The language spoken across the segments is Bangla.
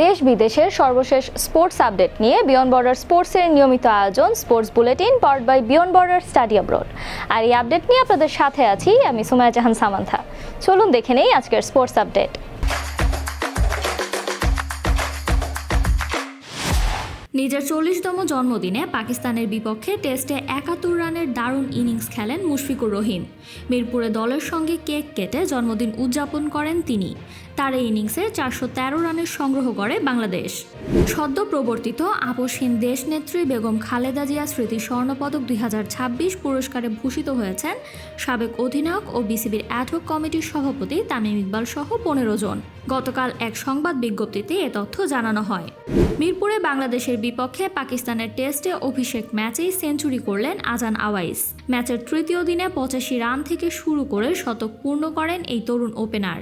দেশ বিদেশের সর্বশেষ স্পোর্টস আপডেট নিয়ে বিয়ন্ড বর্ডার স্পোর্টসের নিয়মিত আয়োজন sports bulletin powered by beyond border study abroad. আর এই আপডেট নিয়ে আপনাদের সাথে আছি আমি সুমাইয়া জাহান সামান্থা। চলুন দেখে নেই আজকের স্পোর্টস আপডেট। নিজের 40তম জন্মদিনে পাকিস্তানের বিপক্ষে টেস্টে 71 রানের দারুণ ইনিংস খেলেন মুশফিকুর রহিম। মিরপুরে দলের সঙ্গে কেক কেটে জন্মদিন উদযাপন করেন তিনি। তার এই ইনিংসে 413 রানের সংগ্রহ করে বাংলাদেশ। সদ্য প্রবর্তিত আপসহীন দেশনেত্রী বেগম খালেদা জিয়া স্মৃতি স্বর্ণপদক 2026 পুরস্কারে ভূষিত হয়েছেন সাবেক অধিনায়ক ও বিসিবির অ্যাডহক কমিটির সভাপতি তামিম ইকবাল সহ 15 জন। গতকাল এক সংবাদ বিজ্ঞপ্তিতে এ তথ্য জানানো হয়। মিরপুরে বাংলাদেশের বিপক্ষে পাকিস্তানের টেস্টে অভিষেক ম্যাচেই সেঞ্চুরি করলেন আজান আওয়াইস। ম্যাচের তৃতীয় দিনে 85 রান থেকে শুরু করে শতক পূর্ণ করেন এই তরুণ ওপেনার।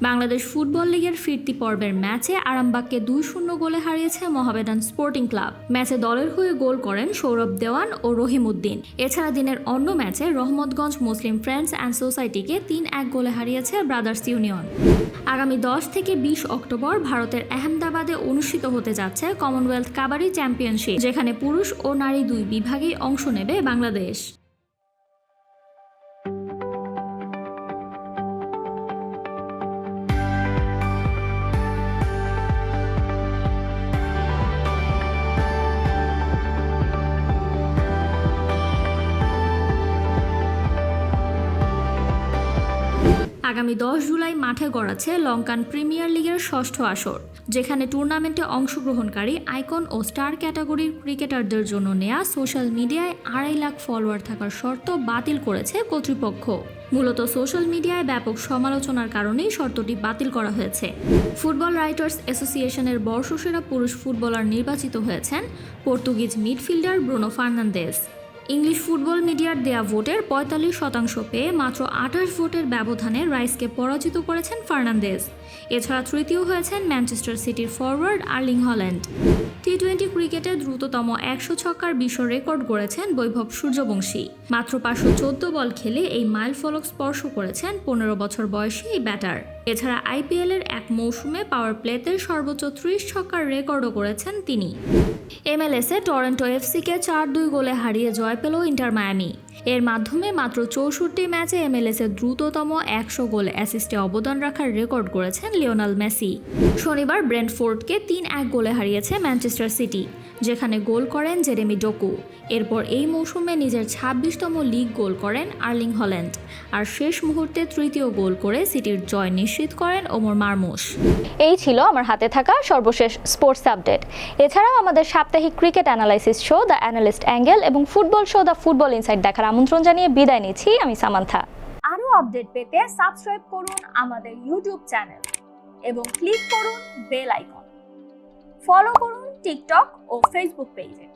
বাংলাদেশ ফুটবল লিগের ফিরতি পর্বের ম্যাচে আরামবাগকে 2-0 গোলে হারিয়েছে মোহামেডান স্পোর্টিং ক্লাব। ম্যাচে দলের হয়ে গোল করেন সৌরভ দেওয়ান ও রহিম উদ্দিন। এছাড়া দিনের অন্য ম্যাচে রহমতগঞ্জ মুসলিম ফ্রেন্ডস অ্যান্ড সোসাইটিকে 3-1 গোলে হারিয়েছে ব্রাদার্স ইউনিয়ন। আগামী 10 থেকে 20 অক্টোবর ভারতের আহমেদাবাদে অনুষ্ঠিত হতে যাচ্ছে কমনওয়েলথ কাবাডি চ্যাম্পিয়নশিপ, যেখানে পুরুষ ও নারী দুই বিভাগেই অংশ নেবে বাংলাদেশ। আগামী 10 জুলাই মাঠে গড়াচ্ছে লঙ্কান প্রিমিয়ার লিগের ষষ্ঠ আসর, যেখানে টুর্নামেন্টে অংশগ্রহণকারী আইকন ও স্টার ক্যাটাগরির ক্রিকেটারদের জন্য নেয়া সোশ্যাল মিডিয়ায় 2.5 লাখ ফলোয়ার থাকার শর্ত বাতিল করেছে কর্তৃপক্ষ। মূলত সোশ্যাল মিডিয়ায় ব্যাপক সমালোচনার কারণেই শর্তটি বাতিল করা হয়েছে। ফুটবল রাইটার্স অ্যাসোসিয়েশনের বর্ষসেরা পুরুষ ফুটবলার নির্বাচিত হয়েছেন Portuguese midfielder Bruno Fernandes. English football মিডিয়ার দেয়া ভোটের 45% পেয়ে মাত্র 28 ভোটের ব্যবধানে রাইসকে পরাজিত করেছেন ফার্নান্দেজ। এছাড়া তৃতীয় হয়েছেন ম্যানচেস্টার সিটির ফরওয়ার্ড আর্লিং হল্যান্ড। টি-20 ক্রিকেটে দ্রুততম 100 ছক্কার বিশ্ব রেকর্ড গড়েছেন বৈভব সূর্যবংশী। মাত্র 514 বল খেলে এই মাইলফলক স্পর্শ করেছেন 15 বছর বয়সী এই ব্যাটার। এছাড়া আইপিএলের এক মৌসুমে পাওয়ার প্লেতে সর্বোচ্চ 30 ছক্কার রেকর্ডও করেছেন তিনি। এমএলএসে টরন্টো এফসিকে 4-2 গোলে হারিয়ে জয় পেল ইন্টার মায়ামি। এর মাধ্যমে মাত্র 64 ম্যাচে এমএলএসের দ্রুততম 100 গোল অ্যাসিস্টে অবদান রাখার রেকর্ড করেছেন লিওনেল মেসি। শনিবার ব্রেন্টফোর্ডকে 3-1 গোলে হারিয়েছে ম্যানচেস্টার সিটি, যেখানে গোল করেন জেরেমি ডোকু। এরপর এই মৌসুমে নিজের 26তম লিগ গোল করেন আর্লিং হল্যান্ড, আর শেষ মুহূর্তে তৃতীয় গোল করে সিটির জয় নিশ্চিত করেন ওমর মারমুশ। এই ছিল আমার হাতে থাকা সর্বশেষ স্পোর্টস আপডেট। এছাড়াও আমাদের সাপ্তাহিক cricket analysis show the analyst angle এবং football show the football insight দেখার আমন্ত্রণ জানিয়ে বিদায় নিচ্ছি আমি সামান্থা। আরো আপডেট পেতে সাবস্ক্রাইব করুন আমাদের ইউটিউব চ্যানেল এবং ক্লিক করুন বেল আইকন। ফলো করুন টিকটক ও ফেসবুক পেজে।